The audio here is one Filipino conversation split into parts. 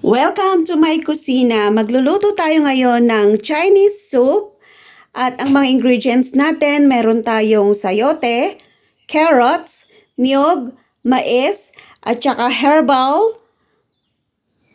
Welcome to my kusina. Magluluto tayo ngayon ng Chinese soup. At ang mga ingredients natin, meron tayong sayote, carrots, niyog, mais, at saka herbal.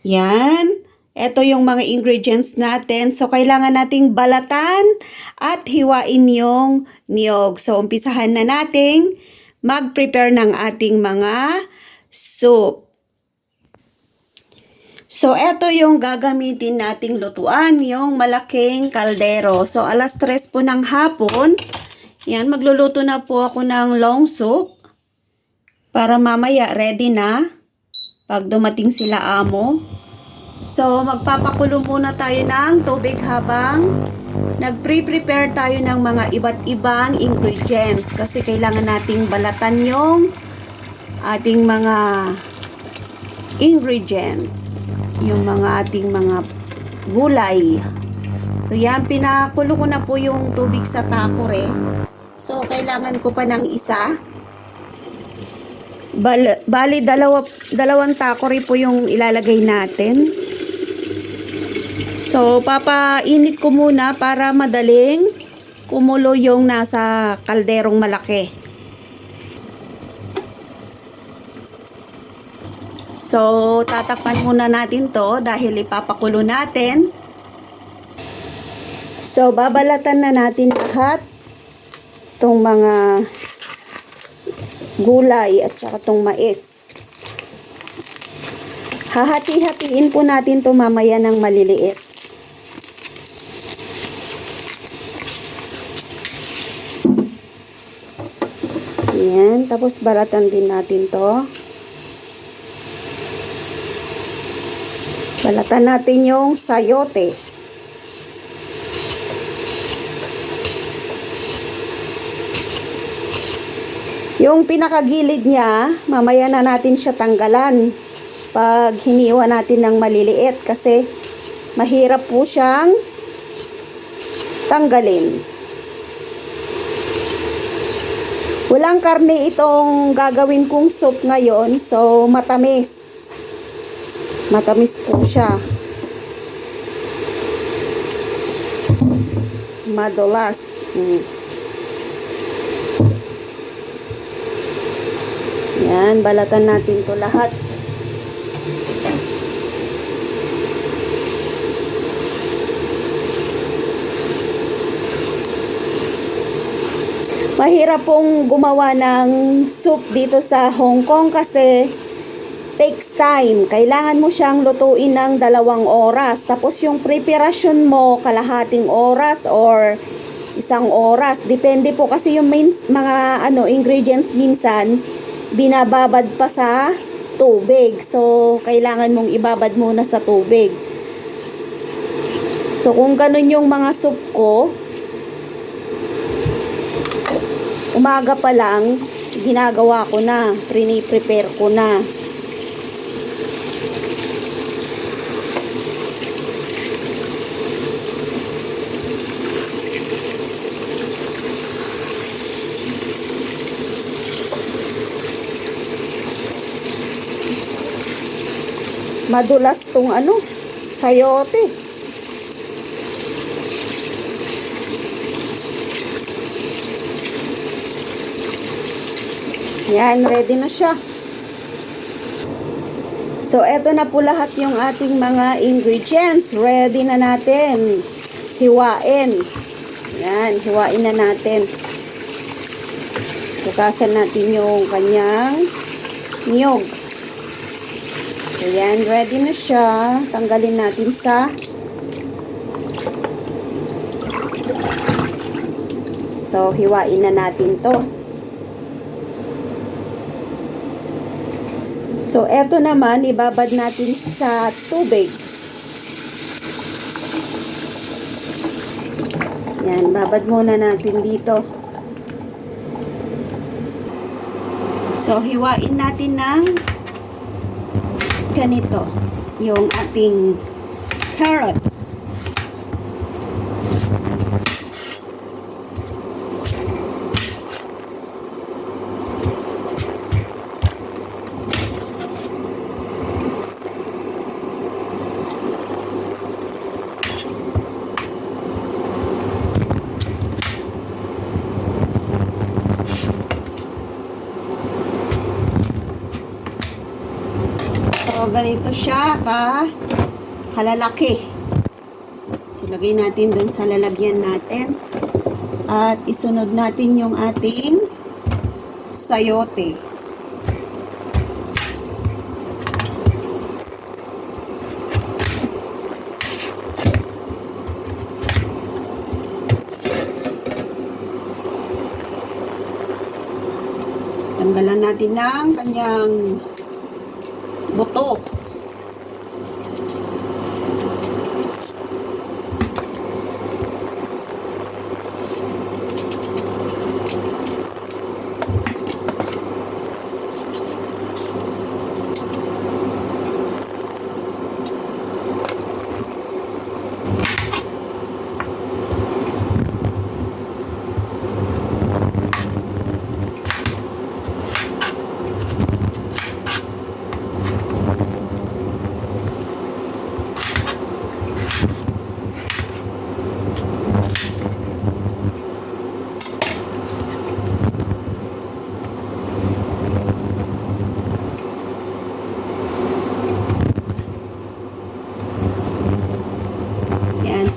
Yan. Ito yung mga ingredients natin. So, kailangan nating balatan at hiwain yung niyog. So, umpisahan na nating mag-prepare ng ating mga soup. So, ito yung gagamitin nating lutuan, yung malaking kaldero. So, alas 3 po ng hapon, yan, magluluto na po ako ng long soup para mamaya ready na pag dumating sila amo. So, magpapakulo muna tayo ng tubig habang nag-prepare tayo ng mga iba't ibang ingredients kasi kailangan nating balatan yung ating mga ingredients. Yung mga ating mga gulay. So yan, pinakulo ko na po yung tubig sa takore. So kailangan ko pa ng isa. Bali dalawang takore po yung ilalagay natin. So papainit ko muna para madaling kumulo yung nasa kalderong malaki. So, tatakpan muna natin to dahil ipapakulo natin. So, babalatan na natin lahat itong mga gulay at saka itong mais. Hahati-hatiin po natin to mamaya ng maliliit. Ayan, tapos balatan din natin to. Balatan natin yung sayote. Yung pinakagilid niya, mamaya na natin siya tanggalan pag hiniwa natin ng maliliit kasi mahirap po siyang tanggalin. Walang karne itong gagawin kong soup ngayon, so matamis. Matamis po siya. Madulas. Yan, balatan natin to lahat. Mahirap pong gumawa ng soup dito sa Hong Kong kasi takes time. Kailangan mo siyang lutuin ng 2 oras. Tapos yung preparation mo, kalahating oras or 1 oras. Depende po kasi yung mga ingredients minsan, binababad pa sa tubig. So, kailangan mong ibabad muna sa tubig. So, kung ganun yung mga soup ko, umaga pa lang, ginagawa ko na, prepare ko na. Madulas tong sayote. Yan, ready na siya. So, eto na po lahat yung ating mga ingredients. Ready na natin. Hiwain. Yan, hiwain na natin. Bukasan natin yung kanyang niyog. Ayan, ready na siya. Tanggalin natin sa So, hiwain na natin to. So, eto naman, ibabad natin sa tubig. Yan, babad muna natin dito. So, hiwain natin ng ganito yung ating carrots. ganito siya kalalaki. So, lagay natin dun sa lalagyan natin. At isunod natin yung ating sayote. Tanggalan natin ng kanyang buto.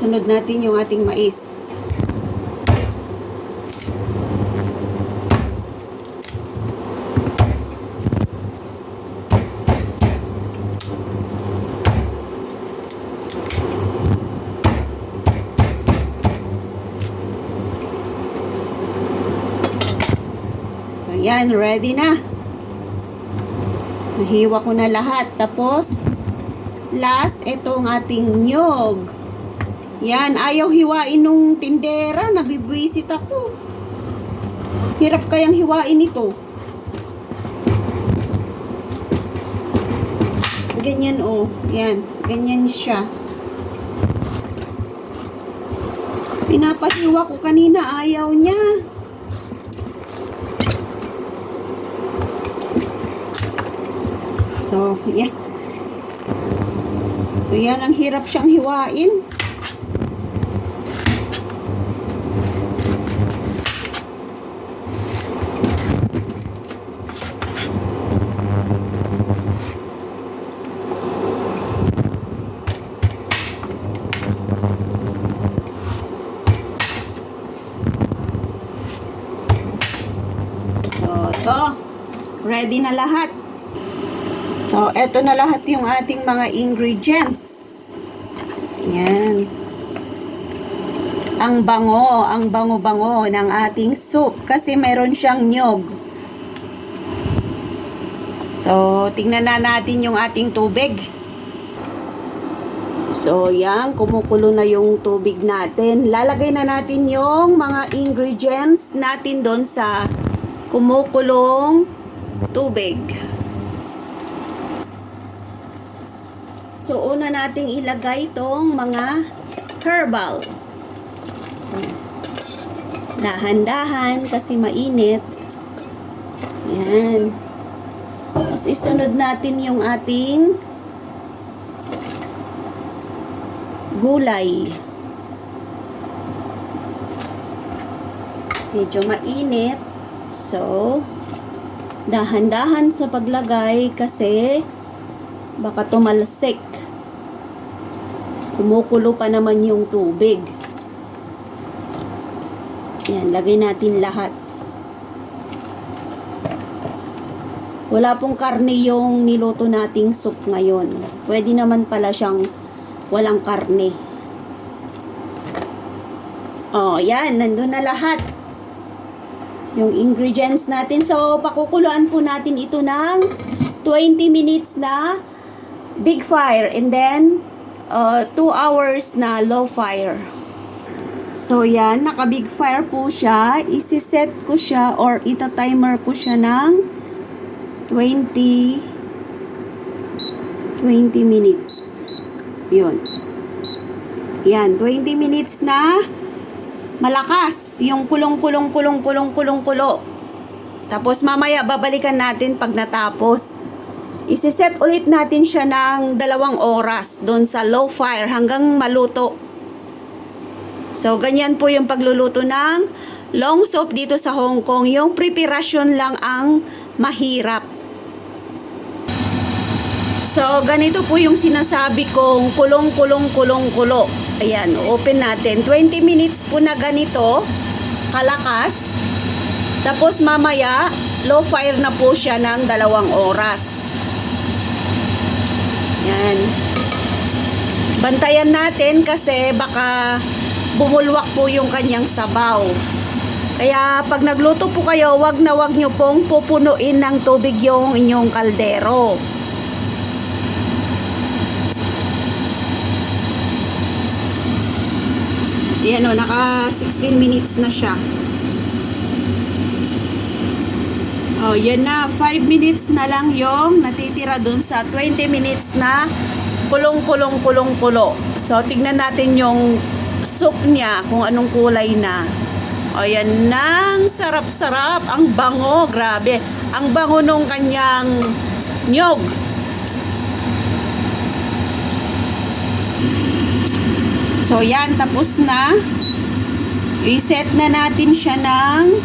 Sunod natin yung ating mais. So yan, ready na. Nahiwa ko na lahat. Tapos last, itong ating nyog. Yan, ayaw hiwain nung tindera. Nabibwisit ako. Hirap kayang hiwain ito. Ganyan oh. Yan, ganyan siya. Pinapahiwa ko kanina, ayaw niya. So, yan. So, yan, ang hirap siyang hiwain. Ready na lahat. So, eto na lahat yung ating mga ingredients. Yan. Ang bango-bango ng ating soup kasi meron siyang nyog. So, tingnan na natin yung ating tubig. So, yan, kumukulo na yung tubig natin. Lalagay na natin yung mga ingredients natin doon sa kumukulong tubig. So, una nating ilagay itong mga herbal. Dahan-dahan kasi mainit. Yan. Tapos isunod natin yung ating gulay. Medyo mainit. So, dahan-dahan sa paglagay kasi baka tumalsik. Kumukulo pa naman yung tubig. Yan, lagay natin lahat. Wala pong karne yung niluto nating soup ngayon. Pwede naman pala siyang walang karne. Oh, yan, nandun na lahat. Yung ingredients natin. So, pakukuluan po natin ito ng 20 minutes na big fire and then 2 hours na low fire. So, yan. Naka-big fire po siya. Isi-set ko siya or ita-timer ko siya ng 20 minutes. Yun. Yan. 20 minutes na malakas yung kulong-kulo. Tapos mamaya babalikan natin pag natapos. Isi-set ulit natin siya ng 2 oras doon sa low fire hanggang maluto. So ganyan po yung pagluluto ng long soup dito sa Hong Kong. Yung preparasyon lang ang mahirap. So, ganito po yung sinasabi kong kulong-kulong-kulong-kulo. Ayan, open natin. 20 minutes po na ganito, kalakas. Tapos mamaya, low fire na po siya ng 2 oras. Yan. Bantayan natin kasi baka bumulwak po yung kanyang sabaw. Kaya pag nagluto po kayo, wag nyo pong pupunuin ng tubig yung inyong kaldero. Yan o, naka 16 minutes na siya. Oh, yan na. 5 minutes na lang yung natitira dun sa 20 minutes na kulong-kulong-kulong-kulo. So, tignan natin yung soup niya kung anong kulay na. O, yan nang sarap-sarap. Ang bango, grabe. Ang bango nung kanyang nyog. So, yan. Tapos na. I-set na natin siya ng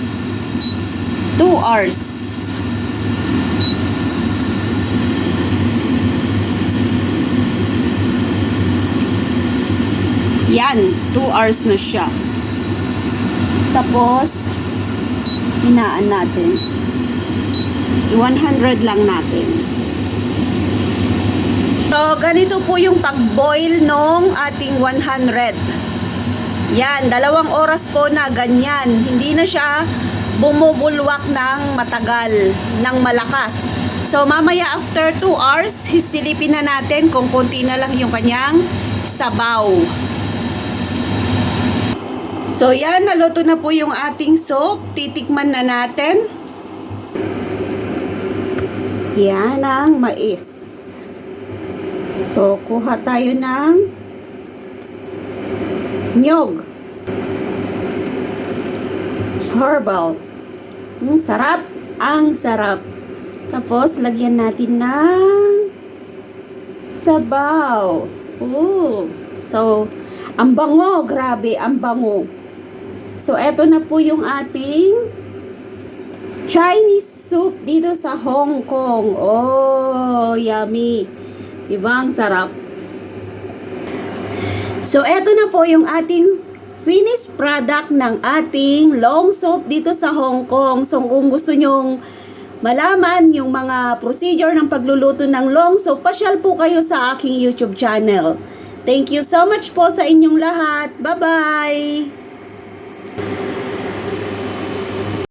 2 hours. Yan. 2 hours na siya. Tapos, hinaan natin. 100 lang natin. So, ganito po yung pag-boil nung ating 100. Yan, 2 oras po na ganyan. Hindi na siya bumubulwak ng matagal, ng malakas. So, mamaya after 2 hours, hisilipin na natin kung konti na lang yung kanyang sabaw. So, yan, naluto na po yung ating soup. Titikman na natin. Yan ang mais. So, kuha tayo ng nyog. Herbal. Sarap. Ang sarap. Tapos, lagyan natin ng sabaw. Oh. So, ang bango. Grabe, ang bango. So, eto na po yung ating Chinese soup dito sa Hong Kong. Oh, yummy. Diba? Ang sarap. So, eto na po yung ating finished product ng ating long soup dito sa Hong Kong. So, kung gusto nyong malaman yung mga procedure ng pagluluto ng long soup, pasyal po kayo sa aking YouTube channel. Thank you so much po sa inyong lahat. Bye-bye!